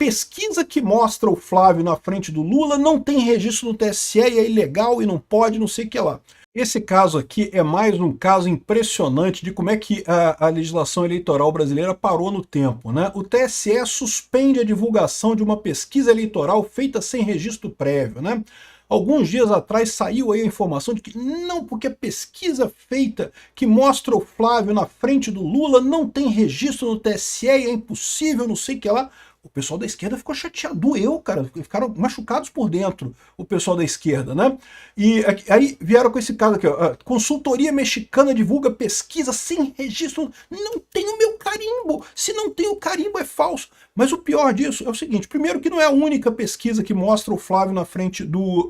pesquisa que mostra o Flávio na frente do Lula não tem registro no TSE e é ilegal e não pode, não sei o que lá. Esse caso aqui é mais um caso impressionante de como é que a legislação eleitoral brasileira parou no tempo, né? O TSE suspende a divulgação de uma pesquisa eleitoral feita sem registro prévio, né? Alguns dias atrás saiu aí a informação de que não, porque a pesquisa feita que mostra o Flávio na frente do Lula não tem registro no TSE e é impossível, não sei o que lá. O pessoal da esquerda ficou chateado, doeu, cara, ficaram machucados por dentro, o pessoal da esquerda, né? E aí vieram com esse caso aqui, ó, a consultoria mexicana divulga pesquisa sem registro, não tem o meu carimbo, se não tem o carimbo é falso. Mas o pior disso é o seguinte, primeiro que não é a única pesquisa que mostra o Flávio na frente do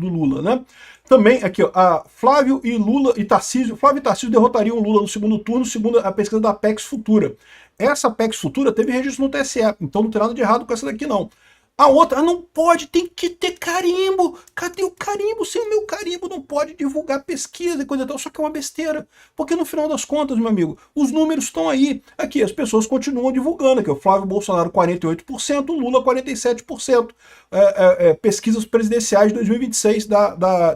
Lula, né? Também aqui, ó, Flávio e Lula e Tarcísio, Flávio e Tarcísio derrotariam o Lula no segundo turno, segundo a pesquisa da Apex Futura. Essa Apex Futura teve registro no TSE, então não tem nada de errado com essa daqui não. A outra, não pode, tem que ter carimbo. Cadê o carimbo? Sem o meu carimbo não pode divulgar pesquisa e coisa e tal. Só que é uma besteira. Porque no final das contas, meu amigo, os números estão aí. Aqui, as pessoas continuam divulgando. Aqui, o Flávio Bolsonaro 48%, o Lula 47%. Pesquisas presidenciais de 2026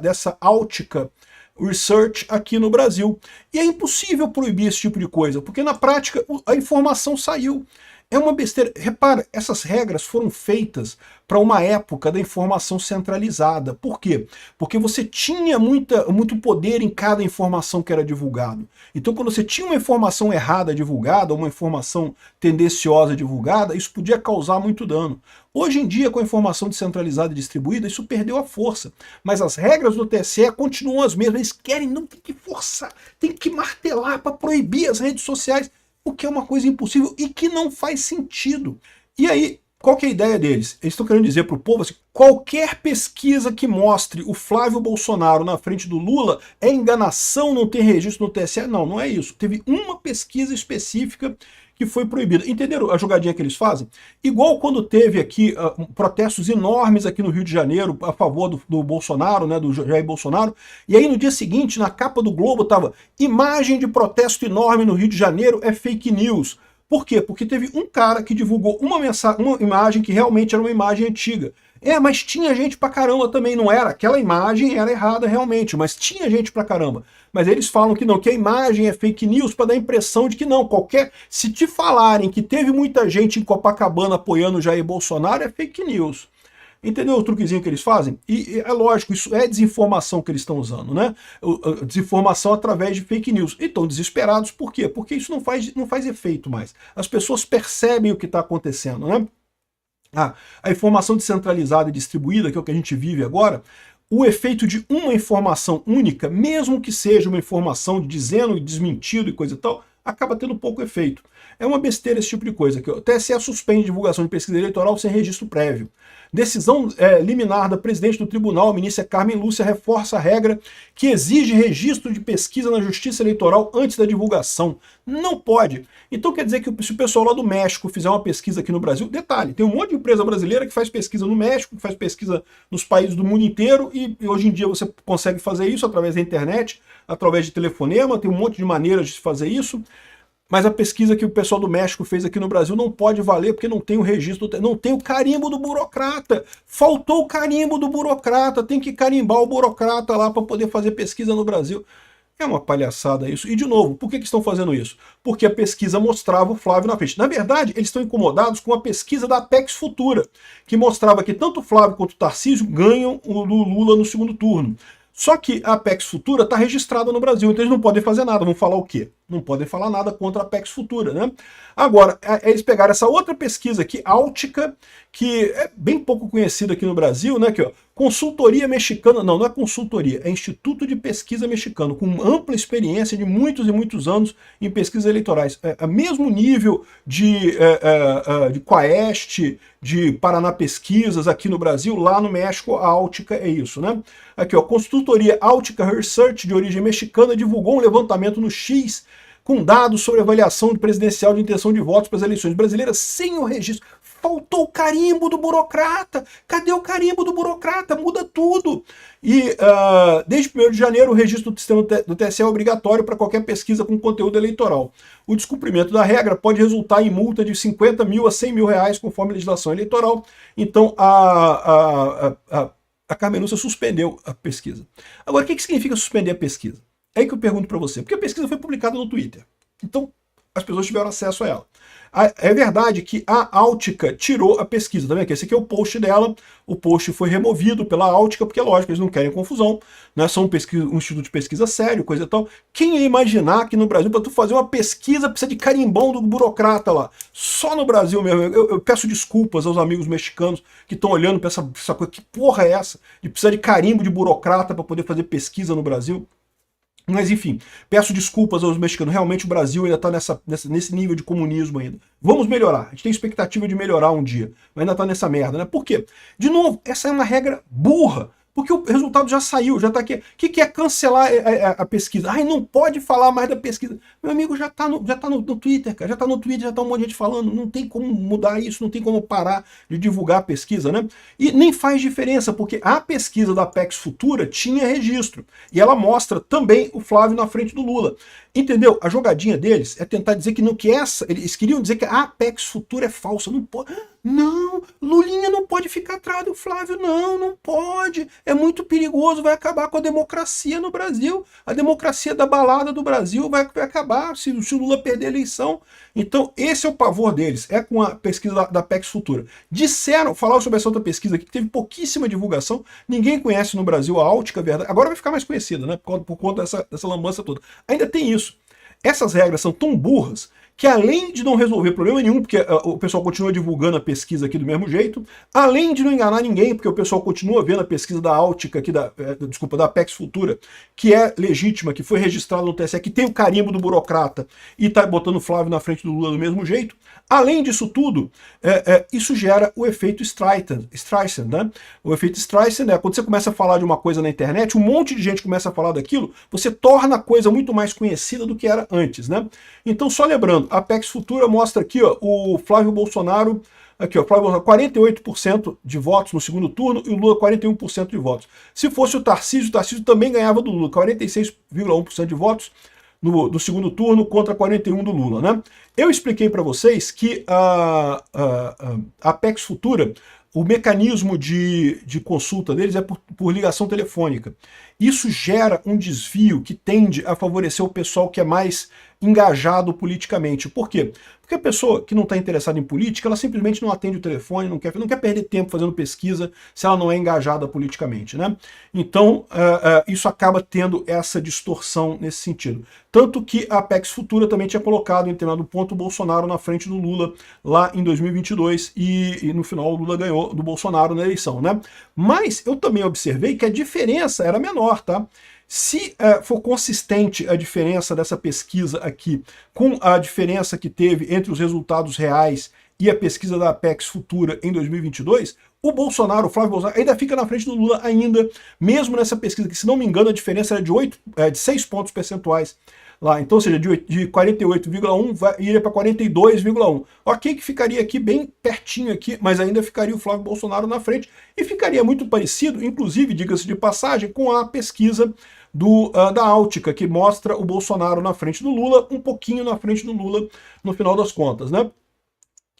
dessa Áltica Research aqui no Brasil. E é impossível proibir esse tipo de coisa, porque na prática a informação saiu. É uma besteira. Repara, essas regras foram feitas para uma época da informação centralizada. Por quê? Porque você tinha muito poder em cada informação que era divulgado. Então, quando você tinha uma informação errada divulgada, uma informação tendenciosa divulgada, isso podia causar muito dano. Hoje em dia, com a informação descentralizada e distribuída, isso perdeu a força. Mas as regras do TSE continuam as mesmas. Eles querem, não tem que forçar, tem que martelar para proibir as redes sociais, o que é uma coisa impossível e que não faz sentido. E aí, qual que é a ideia deles? Eles estão querendo dizer para o povo assim, qualquer pesquisa que mostre o Flávio Bolsonaro na frente do Lula é enganação, não tem registro no TSE. Não, não é isso. Teve uma pesquisa específica que foi proibida. Entenderam a jogadinha que eles fazem? Igual quando teve aqui protestos enormes aqui no Rio de Janeiro a favor do Bolsonaro, né, do Jair Bolsonaro, e aí no dia seguinte, na capa do Globo, estava imagem de protesto enorme no Rio de Janeiro é fake news. Por quê? Porque teve um cara que divulgou uma imagem que realmente era uma imagem antiga. Mas tinha gente pra caramba também, não era? Aquela imagem era errada realmente, mas tinha gente pra caramba. Mas eles falam que não, que a imagem é fake news para dar a impressão de que não, se te falarem que teve muita gente em Copacabana apoiando o Jair Bolsonaro, é fake news. Entendeu o truquezinho que eles fazem? E é lógico, isso é desinformação que eles estão usando, né? Desinformação através de fake news. E estão desesperados, por quê? Porque isso não faz efeito mais. As pessoas percebem o que está acontecendo, né? A informação descentralizada e distribuída, que é o que a gente vive agora, o efeito de uma informação única, mesmo que seja uma informação dizendo e desmentido e coisa e tal, acaba tendo pouco efeito. É uma besteira esse tipo de coisa. O TSE suspende divulgação de pesquisa eleitoral sem registro prévio. Decisão liminar da presidente do tribunal, a ministra Carmen Lúcia, reforça a regra que exige registro de pesquisa na justiça eleitoral antes da divulgação. Não pode. Então quer dizer que se o pessoal lá do México fizer uma pesquisa aqui no Brasil, detalhe, tem um monte de empresa brasileira que faz pesquisa no México, que faz pesquisa nos países do mundo inteiro, e hoje em dia você consegue fazer isso através da internet, através de telefonema, tem um monte de maneiras de se fazer isso. Mas a pesquisa que o pessoal do México fez aqui no Brasil não pode valer porque não tem o registro, não tem o carimbo do burocrata. Faltou o carimbo do burocrata, tem que carimbar o burocrata lá para poder fazer pesquisa no Brasil. É uma palhaçada isso. E de novo, por que estão fazendo isso? Porque a pesquisa mostrava o Flávio na frente. Na verdade, eles estão incomodados com a pesquisa da Apex Futura, que mostrava que tanto o Flávio quanto o Tarcísio ganham o Lula no segundo turno. Só que a Apex Futura está registrada no Brasil, então eles não podem fazer nada. Vão falar o quê? Não podem falar nada contra a Apex Futura, né? Agora, eles pegaram essa outra pesquisa aqui, Áltica, que é bem pouco conhecida aqui no Brasil, né? Aqui, ó, consultoria mexicana, não é consultoria, é Instituto de Pesquisa Mexicano, com ampla experiência de muitos e muitos anos em pesquisas eleitorais. É mesmo nível de Quaest, de Paraná Pesquisas aqui no Brasil, lá no México a Áltica é isso, né? Aqui, ó, consultoria Áltica Research, de origem mexicana, divulgou um levantamento no X com dados sobre avaliação presidencial de intenção de votos para as eleições brasileiras sem o registro. faltou o carimbo do burocrata. Cadê o carimbo do burocrata? Muda tudo. E desde 1º de janeiro o registro do sistema do TSE é obrigatório para qualquer pesquisa com conteúdo eleitoral. O descumprimento da regra pode resultar em multa de 50 mil a 100 mil reais, conforme a legislação eleitoral. Então a Carmen Lúcia suspendeu a pesquisa. Agora, o que significa suspender a pesquisa? É aí que eu pergunto para você. Porque a pesquisa foi publicada no Twitter. Então, as pessoas tiveram acesso a ela. É verdade que a Áltica tirou a pesquisa, tá vendo? Esse aqui é o post dela, o post foi removido pela Áltica, porque, lógico, eles não querem confusão, né? São um instituto de pesquisa sério, coisa e tal. Quem ia imaginar que no Brasil, para tu fazer uma pesquisa, precisa de carimbão do burocrata lá? Só no Brasil mesmo. Eu peço desculpas aos amigos mexicanos que estão olhando para essa coisa. Que porra é essa? De precisar de carimbo de burocrata para poder fazer pesquisa no Brasil? Mas enfim, peço desculpas aos mexicanos, realmente o Brasil ainda está nesse nível de comunismo ainda. Vamos melhorar, a gente tem expectativa de melhorar um dia, mas ainda está nessa merda, né? Por quê? De novo, essa é uma regra burra, porque o resultado já saiu, já está aqui. O que é cancelar a pesquisa? Ai, não pode falar mais da pesquisa. Meu amigo, já está no Twitter, cara, já está no Twitter, já está um monte de gente falando, não tem como mudar isso, não tem como parar de divulgar a pesquisa, né? E nem faz diferença, porque a pesquisa da Apex Futura tinha registro, e ela mostra também o Flávio na frente do Lula. Entendeu? A jogadinha deles é tentar dizer que não que essa, eles queriam dizer que a Apex Futura é falsa, não pode. Não, Lulinha não pode ficar atrás do Flávio, não pode. É muito perigoso, vai acabar com a democracia no Brasil. A democracia da balada do Brasil vai acabar se o Lula perder a eleição. Então, esse é o pavor deles, é com a pesquisa da Apex Futura. Falaram sobre essa outra pesquisa aqui, que teve pouquíssima divulgação, ninguém conhece no Brasil a Áltica, verdade. Agora vai ficar mais conhecida, né, por conta dessa lambança toda. Ainda tem isso. Essas regras são tão burras que, além de não resolver problema nenhum, porque o pessoal continua divulgando a pesquisa aqui do mesmo jeito, além de não enganar ninguém, porque o pessoal continua vendo a pesquisa da Áltica, aqui da Apex Futura, que é legítima, que foi registrada no TSE, que tem o carimbo do burocrata e está botando o Flávio na frente do Lula do mesmo jeito, além disso tudo, isso gera o efeito Streisand, né? O efeito Streisand é quando você começa a falar de uma coisa na internet, um monte de gente começa a falar daquilo, você torna a coisa muito mais conhecida do que era antes, né? Então, só lembrando, a Apex Futura mostra aqui, ó, o Flávio Bolsonaro, aqui, ó, Flávio Bolsonaro, 48% de votos no segundo turno e o Lula 41% de votos. Se fosse o Tarcísio também ganhava do Lula, 46,1% de votos no segundo turno contra 41% do Lula, né? Eu expliquei para vocês que a Apex Futura, o mecanismo de consulta deles é por ligação telefônica. Isso gera um desvio que tende a favorecer o pessoal que é mais engajado politicamente. Por quê? Porque a pessoa que não está interessada em política, ela simplesmente não atende o telefone, não quer perder tempo fazendo pesquisa se ela não é engajada politicamente, né? Então, isso acaba tendo essa distorção nesse sentido. Tanto que a Apex Futura também tinha colocado em determinado ponto o Bolsonaro na frente do Lula lá em 2022 e no final o Lula ganhou do Bolsonaro na eleição, né? Mas eu também observei que a diferença era menor, tá? Se for consistente a diferença dessa pesquisa aqui com a diferença que teve entre os resultados reais e a pesquisa da Apex Futura em 2022, o Flávio Bolsonaro, ainda fica na frente do Lula ainda, mesmo nessa pesquisa, que se não me engano a diferença era de 6 pontos percentuais lá. Então, ou seja, de 48,1 iria para 42,1. Ok que ficaria aqui bem pertinho aqui, mas ainda ficaria o Flávio Bolsonaro na frente e ficaria muito parecido, inclusive, diga-se de passagem, com a pesquisa da Áltica, que mostra o Bolsonaro na frente do Lula, um pouquinho na frente do Lula no final das contas, né?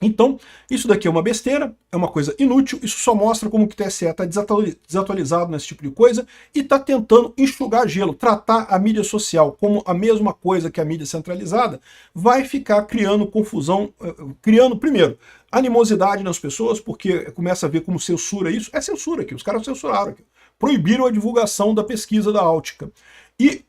Então, isso daqui é uma besteira, é uma coisa inútil, isso só mostra como que o TSE está desatualizado nesse tipo de coisa e está tentando enxugar gelo, tratar a mídia social como a mesma coisa que a mídia centralizada, vai ficar criando confusão, criando, primeiro, animosidade nas pessoas, porque começa a ver como censura isso, é censura aqui, os caras censuraram aqui, proibiram a divulgação da pesquisa da Áltica, e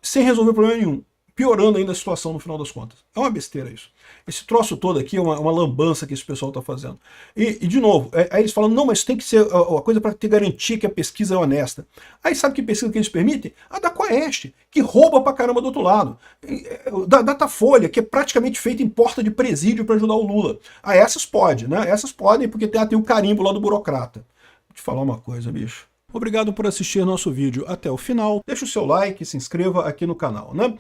sem resolver problema nenhum, piorando ainda a situação no final das contas. É uma besteira isso. Esse troço todo aqui é uma lambança que esse pessoal está fazendo. E, de novo, aí eles falam, não, mas tem que ser a coisa para ter garantia que a pesquisa é honesta. Aí sabe que pesquisa que eles permitem? A da Quaest, que rouba pra caramba do outro lado. Da Datafolha, que é praticamente feita em porta de presídio para ajudar o Lula. Ah, essas podem, né? Essas podem porque tem o carimbo lá do burocrata. Vou te falar uma coisa, bicho. Obrigado por assistir nosso vídeo até o final. Deixa o seu like, se inscreva aqui no canal, né?